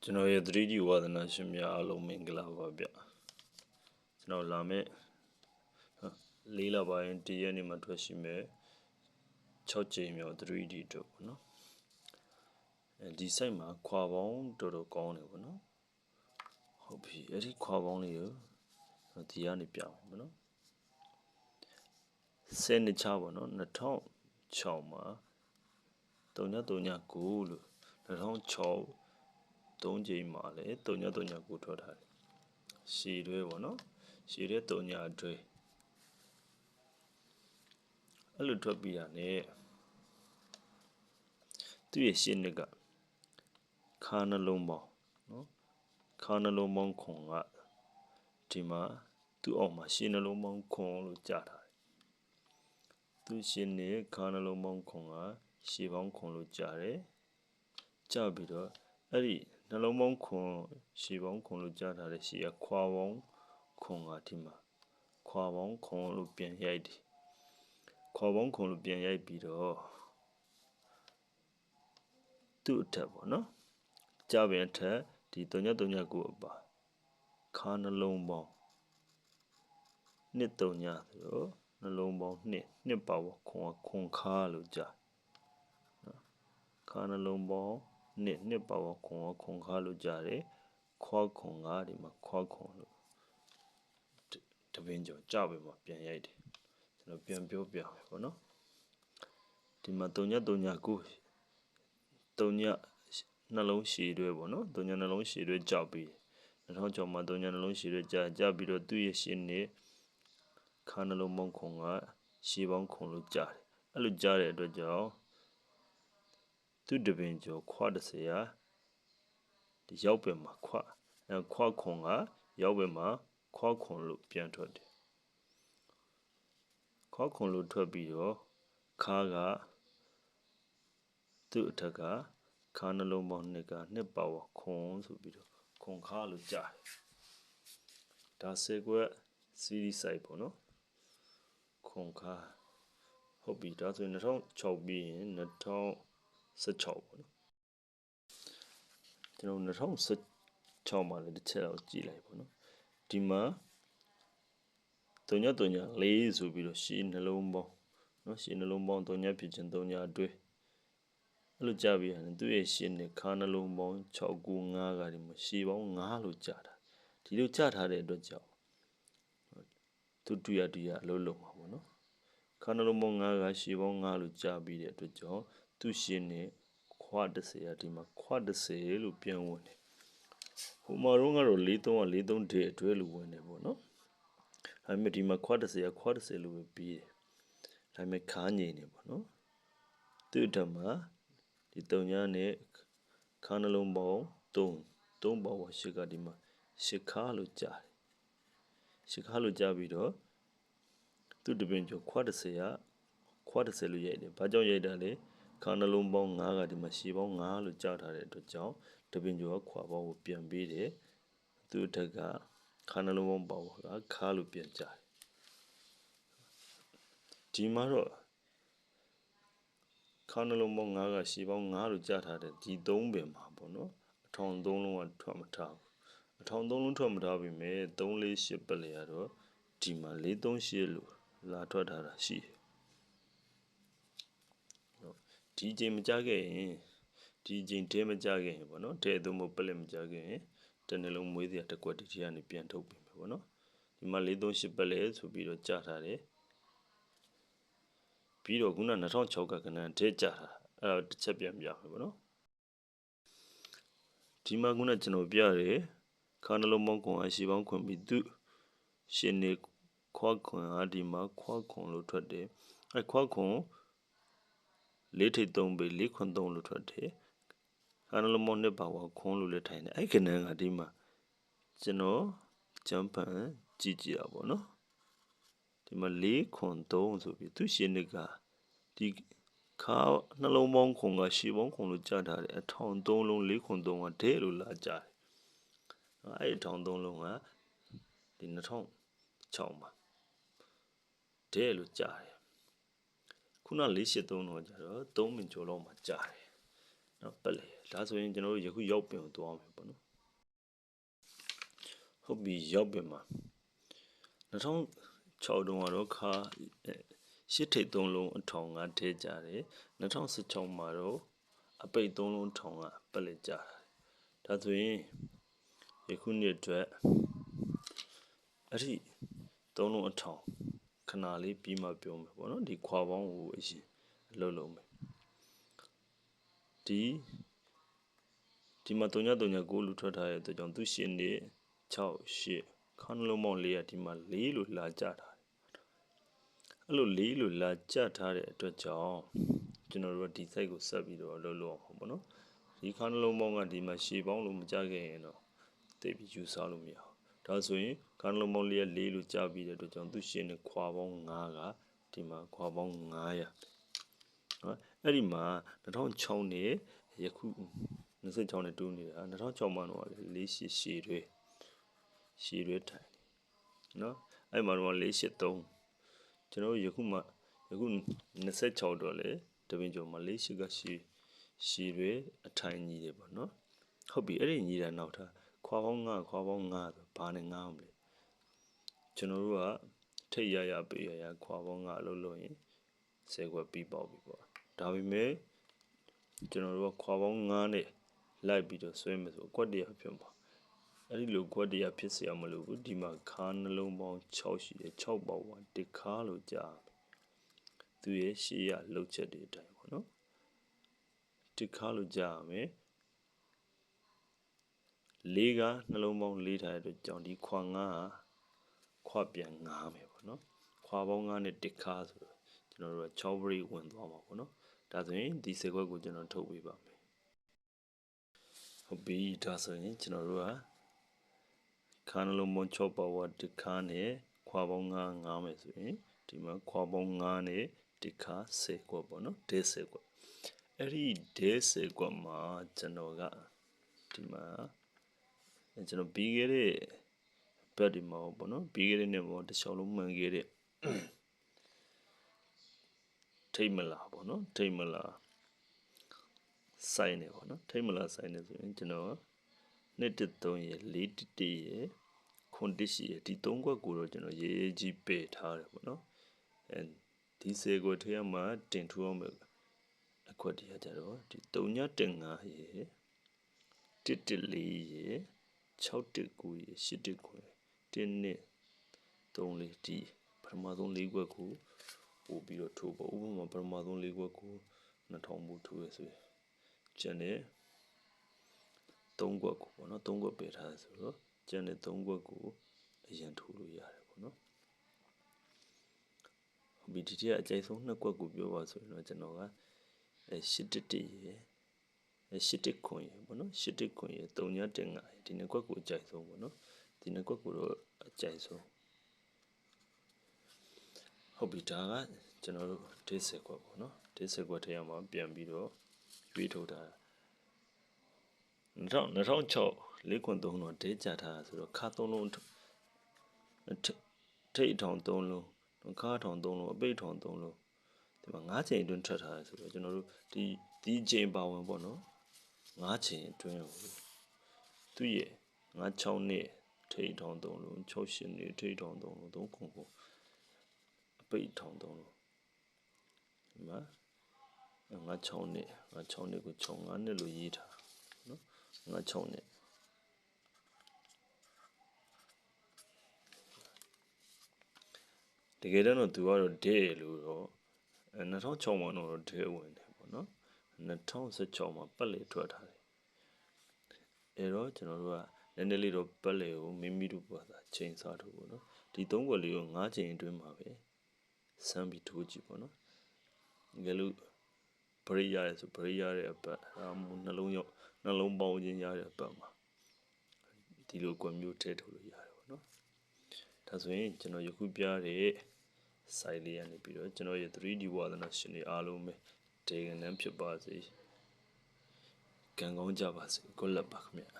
ကျွန်တော်ရဲ့ 3D ဝါသနာရှင်များအားလုံးမင်္ဂလာပါဗျကျွန်တော်လာမယ့်၄လပိုင်းတရက်နေ့မှာထွက်ရှိမဲ့6ကြိမ်မြောက် 3D တို့ပေါ့နော်ဒီ site မှာခွာပေါင်းတော်တော်ကောင်းတယ်ပေါ့နော်ဟုတ်ပြီအဲ့ဒီခွာပေါင်းလေးကိုဒီကနေပြအောင်ပေါ့နော်10နှစ်ချပေါ့နော်2006မှာ3939လို့2006 3ကြိမ်မှာလည်း3939ထွက်ထားတယ်ရှည်တွဲပေါ့နော်ရှည်တဲ့3ညအတွဲအဲ့လိုထွက်ပြီးတာ ਨੇ သူ့ရဲ့ရှင်းနှစ်ကခါနှလုံးပေါင်းနော်ခါနှလုံးပေါင်းခွန်ကဒီမှာသူ့အောက်မှာရှင်းနှလုံးပေါင်းခွန်လို့ကြားထားတယ်သူ့ရှင်းနှစ်ခါနှလုံးပေါင်းခွန်ကရှည်ပေါင်းခွန်လို့ကြားတယ်ကြားပြီးတော့အဲ့ဒီနှလုံးပေါင်းခွန်ရှည်ပေါင်းခွန်လို့ကြားထားတဲ့ရှည်ကခွာပေါင်းခွန်ကဒီမှာခွာပေါင်းခွန်လို့ပြန်ရိုက်တယ်ခွာပေါင်းခွန်လို့ပြန်ရိုက်ပြီးတော့သူ့အထက်ပေါ့နော်ကြားပြန်ထက်ဒီ3939အပါခါနှလုံးပေါင်း2 3ညဆိုတော့နှလုံးပေါင်း2ပါဝခွန်ခါလို့ကြားနော်ခါနှလုံးပေါင်း2ပါဝခွန်ခါလို့ကြားတယ်ခွာခွန်ကဒီမှာခွာခွန်လို့တပင်ကျော်ကြပဲမှာပြန်ရိုက်တယ်ကျွန်တော်ပြန်ပြောပြမယ်ပေါ့နော်ဒီမှာ3939 3ညနှလုံးရှည်တွဲပေါ့နော်3ညနှလုံးရှည်တွဲကြောက်ပြီး2006မှာ3ညနှလုံးရှည်တွဲကြာပြီးတော့သူ့ရဲ့ရှင်းနေခါနှလုံးပေါင်းခွန်ကရှည်ပေါင်းခွန်လို့ကြားတယ်အဲ့လိုကြားတဲ့အတွက်ကြောင့်သူ့တပင်ကျော်ခွာ30ရာဒီရောက်ပဲမှာခွာခွန်ကရောက်ပဲမှာခွာခွန်လို့ပြန်ထွက်တယ်ခွာခွန်လို့ထွက်ပြီးတော့ခါကသူ့အထက်ကခါနှလုံးပေါင်း2ပါဝခွန်ဆိုပြီးတော့ခွန်ခါလို့ကြားတယ်ဒါ10ခွက် series site ပေါ့နော်ခွန်ခါဟုတ်ပြီဒါဆိုရင်2006ပြီးရင်2016ပေါ့နော်ကျွန်တော်2016မှာလည်းတစ်ချက်တော့ကြည့်လိုက်ပေါ့နော်ဒီမှာ3934ဆိုပြီးတော့ရှည်နှလုံးပေါင်းနော်ရှည်နှလုံးပေါင်း3ညဖြစ်ခြင်း3ညအတွဲအဲ့လိုကြားပြီးရင်သူ့ရဲ့ရှင်းနဲ့ခါနှလုံးပေါင်း695ကဒီမှာရှည်ပေါင်း9လို့ကြားတာဒီလိုကြားထားတဲ့အတွက်ကြောင့်သူတွေ့ရအလုံးလုံးပါပေါ့နော်ခါနှလုံးပေါင်း9ကရှည်ပေါင်း9လို့ကြားပြီးတဲ့အတွက်ကြောင့်သူ့ရှင်းနဲ့ခွာ30ကဒီမှာခွာ30လို့ပြန်ဝင်တယ်ဟိုမှာတော့ကတော့43တဲ့အတွဲလို့ဝင်တယ်ပေါ့နော်ဒါပေမဲ့ဒီမှာခွာ30ကခွာ30လို့ပဲပြီးတယ်ဒါပေမဲ့ခါငိမ့်နေပေါ့နော်သူ့အထက်မှာဒီ3ညနဲ့ခါနှလုံးပေါင်း3ပေါင်းရှစ်ကဒီမှာရှစ်ခါလို့ကြားတယ်ရှစ်ခါလို့ကြားပြီးတော့သူ့တပင်ကျော်ခွာ30ကခွာ30လို့ရိုက်တယ်ဘာကြောင့်ရိုက်တာလဲခါနှလုံးပေါင်း9ကဒီမှာရှည်ပေါင်း9လို့ကြားထားတဲ့အတွက်ကြောင့်တပင်ကျော်ကခွာပေါင်းကိုပြန်ပေးတယ်သူ့အထက်ကခါနှလုံးပေါင်းပေါကခါလို့ပြန်ကြားတယ်ဒီမှာတော့ခါနှလုံးပေါင်း9ကရှည်ပေါင်း9လို့ကြားထားတဲ့ဒီ3ပင်မှာပေါ့နော်အထောင်3လုံးကထွက်မထားဘူးအထောင်3လုံးထွက်မထားပြီမဲ့348ပတ်လေရတော့ဒီမှာ438လို့လာထွက်ထားတာရှိတယ်ဒီချိန်မကြခဲ့ရင်ဒီချိန်တဲမကြခဲ့ရင်ပေါ့နော်တဲသုံးဖို့ပလက်မကြခဲ့ရင်တနှလုံးမွေးစရာတစ်ကွက်ဒီထဲကနေပြန်ထုတ်ပြီပေါ့နော်ဒီမှာ438ပတ်လေဆိုပြီးတော့ကြားထားတယ်ပြီးတော့ခုန2006ကကနန်ထဲကြားတာအဲ့တော့တစ်ချက်ပြန်ပြမယ်ပေါ့နော်ဒီမှာခုနကျွန်တော်ပြရတယ်ခါနှလုံးပေါင်းခွန်အရှိပေါင်းခွန်ပြီးသူရှင်နေခွာခွန်အဒီမှာခွာခွန်လို့ထွက်တယ်အဲ့ခွာခွန်4ထိပ်3ပေ4ခွန်3လို့ထွက်တယ်ခါနှလုံးပေါင်း2ပါဝခွန်လို့လည်းထိုင်တယ်အဲ့ကနန်ကဒီမှာကျွန်တော်ဂျမ်ပန်ကြည့်ကြရပါတော့ဒီမှာ4ခွန်3ဆိုပြီးသူရှင်နေကဒီခါနှလုံးပေါင်းခွန်ကရှည်ပေါင်းခွန်လို့ကြားထားတယ်အထောင်3လုံး4ခွန်3ကဒဲလို့လာကြားတယ်အဲ့အထောင်3လုံးကဒီ2006မှာဒဲလို့ကြားတယ်ခုန483တော့ကျတော့3မင်ကျော်လောက်မှာကြားတယ်နော်ပက်လေ ဒါဆိုရင်ကျွန်တော်တို့ယခုရောက်ပင်ကိုသွားမယ်ပေါ့နော်ဟုတ်ပြီရောက်ပင်မှာ2006တုန်းကတော့ခါရှစ်ထိပ်3လုံးအထောင်ကထဲကြတယ်2016မှာတော့အပိတ်3လုံးထောင်ကပက်လက်ကြတာဒါဆိုရင်ယခုနှစ်အတွက်အဲ့ဒီ3လုံးအထောင်ခဏလေးပြီးမှပြောမယ်ပေါ့နော်ဒီခွာပေါင်းကိုအရင်အလုပ်လုပ်မယ်ဒီမှာ339လူထွက်ထားတဲ့အတွက်ကြောင့်သူရှင်နေ6 8ခါနှလုံးပေါင်း4ဒီမှာ4လို့လာကြတာအဲ့လို4လို့လာကြထားတဲ့အတွက်ကြောင့်ကျွန်တော်တို့ကဒီ site ကိုဆက်ပြီးတော့လုပ်လို့အောင်ပေါ့နော်ဒီခါနှလုံးပေါင်းကဒီမှာရှေ့ပေါင်းလို့မကြခဲ့ရင်တော့တိတ်ပြီးယူဆလို့မရဘူးဒါဆိုရင်ခါနှလုံးပေါင်း4လို့ကြပြီးတဲ့အတွက်ကြောင့်သူရှင်နေခွာပေါင်း5ကဒီမှာခွာပေါင်း900နော်အဲ့ဒီမှာ2006နဲ့ယခု26နဲ့တူနေတာ2006မှာတော့48ရှည်တွေထိုင်နော်အဲ့မှာတော့483ကျွန်တော်ယခု26တော့လေတပင်ကျော်မှာ48ကရှည်တွေအထိုင်ကြီးတယ်ပေါ့နော်ဟုတ်ပြီအဲ့ဒီညီတာနောက်ထားခွာပေါင်း9ဆိုဘာနဲ့9အောင်လဲကျွန်တော်တို့ကထိတ်ရပေးရခွာပေါင်း9အလုပ်လုပ်ရင်10ခွက်ပြီးပေါက်ပြီပေါ့ဒါပေမဲ့ကျွန်တော်တို့ကခွာပေါင်း9နဲ့လိုက်ပြီးတော့ဆွဲမယ်ဆိုကွက်တရဖြစ်မှာအဲ့ဒီလိုကွက်တရဖြစ်เสียမလို့ဘူးဒီမှာခါနှလုံးပေါင်း6ရှိတယ်6ပေါက်ပါတစ်ခါလို့ကြားသူရဲ့ရှေ့ရလှုပ်ချက်တွေအတိုင်းပေါ့နော်တစ်ခါလို့ကြားရမယ်4ကနှလုံးပေါင်း4ထားတဲ့အတွက်ကြောင့်ဒီခွာ9ဟာခွာပြန်9မယ်ပေါ့နော်ခွာပေါင်း9နဲ့တစ်ခါဆိုတော့ကျွန်တော်တို့က6 break ဝင်သွားမှာပေါ့နော်ဒါဆိုရင်ဒီ10ခွက်ကိုကျွန်တော်ထုတ်ပေးပါမယ်ဟုတ်ပြီဒါဆိုရင်ကျွန်တော်တို့ကခါနှလုံးပေါင်း6ပါဝါတစ်ခါနဲ့ခွာပေါင်း9မယ်ဆိုရင်ဒီမှာခွာပေါင်း9နဲ့တစ်ခါ10ခွက်ပေါ့နော်10ခွက်အဲ့ဒီ10ခွက်မှာကျွန်တော်ကဒီမှာကျွန်တော်ပြီးခဲ့တဲ့ဘက်ဒီမှာပေါ့နော်ပြီးခဲ့တဲ့နေ့မှာတစ်ချောင်းလုံးမှန်ခဲ့တဲ့ထိတ်မလားပေါ့နော်ထိတ်မလားဆိုင်နေပေါ့နော်ထိတ်မလားဆိုင်နေဆိုရင်ကျွန်တော်213ရယ်411ရယ်9ရယ်ဒီ3ခွက်ကိုတော့ကျွန်တော်ရေးကြီးပယ်ထားတယ်ပေါ့နော်အဲဒီ10ခွက်ထဲမှာတင်ထူအောင်မယ်အခွက်တည်းကြတော့ဒီ3.5ရယ်114ရယ်619ရယ်819ရယ်1နဲ့3လေးဒီပထမဆုံး၄ခွက်ကိုပို့ပြီးတော့ထိုးပေါ့ဥပမာပထမဆုံး၄ခွက်ကို2000ပို့ထိုးရဆိုရင်ကျန်တဲ့3ခွက်ကိုပေါ့နော်3ခွက်ပယ်ထားဆိုတော့ကျန်တဲ့3ခွက်ကိုအရင်ထိုးလို့ရတယ်ပေါ့နော်ဟုတ်ပြီဒီထက်အကြိုက်ဆုံး2ခွက်ကိုပြောပါဆိုရင်တော့ကျွန်တော်က811ရယ်8ခွန်ရယ်ပေါ့နော်8ခွန်ရယ်3.5ရယ်ဒီနှစ်ခွက်ကိုအကြိုက်ဆုံးပေါ့နော်ဒီနှစ်ခွက်ကိုတော့အကြိုက်ဆုံးဟုတ်ပြီဒါကကျွန်တော်တို့10ခွက်ပေါ့နော်10ခွက်ထဲမှာပြန်ပြီးတော့ရွေးထုတ်တာ2006 4ခွန်3တော့ဒဲကြထားတာဆိုတော့ခါ3လုံးထိတ်ထောင်3လုံးခါထောင်3လုံးအပိတ်ထောင်3လုံးဒီမှာ9ချိန်အတွင်းထွက်ထားတယ်ဆိုတော့ကျွန်တော်တို့ဒီချိန်ပါဝင်ပေါ့နော်9ချိန်အတွင်းသူ့ရဲ့96နဲ့ထိတ်ထောင်3လုံး68နဲ့ထိတ်ထောင်3လုံး3ခွန်ကိုအပိတ်ထောင်3လုံးဒီမှာ96နဲ့ကို65နဲ့လို့ရေးထားနော်96နဲ့တကယ်တော့သူကတော့ဒဲလို့တော့2006မှာတော့ဒဲဝင်တယ်ပေါ့နော်2016မှာပတ်လေထွက်ထားတယ်အဲတော့ကျွန်တော်တို့ကနည်းနည်းလေးတော့ပတ်လေကိုမိမိတို့ဘာသာချိန်စားထုတ်ပေါ့နော်ဒီ3ခွက်လေးကို9ချိန်အတွင်းမှာပဲစမ်းပြီးထိုးကြည့်ပေါ့နော်ငယ်လို့ဗရိရရဲဆိုဗရိရတဲ့အပတ်နှလုံးပေါင်းခြင်းရတဲ့အပတ်မှာဒီလိုကွက်မျိုးထည့်ထုတ်လို့ရတယ်ပေါ့နော်ဒါဆိုရင်ကျွန်တော်ယခုပြတဲ့ site လေးကနေပြီးတော့ကျွန်တော်ရဲ့ 3D ဝါသနာရှင်တွေအားလုံးပဲဒေဂန်နန်းဖြစ်ပါစေကံကောင်းကြပါစေကိုလက်ပါခင်ဗျာ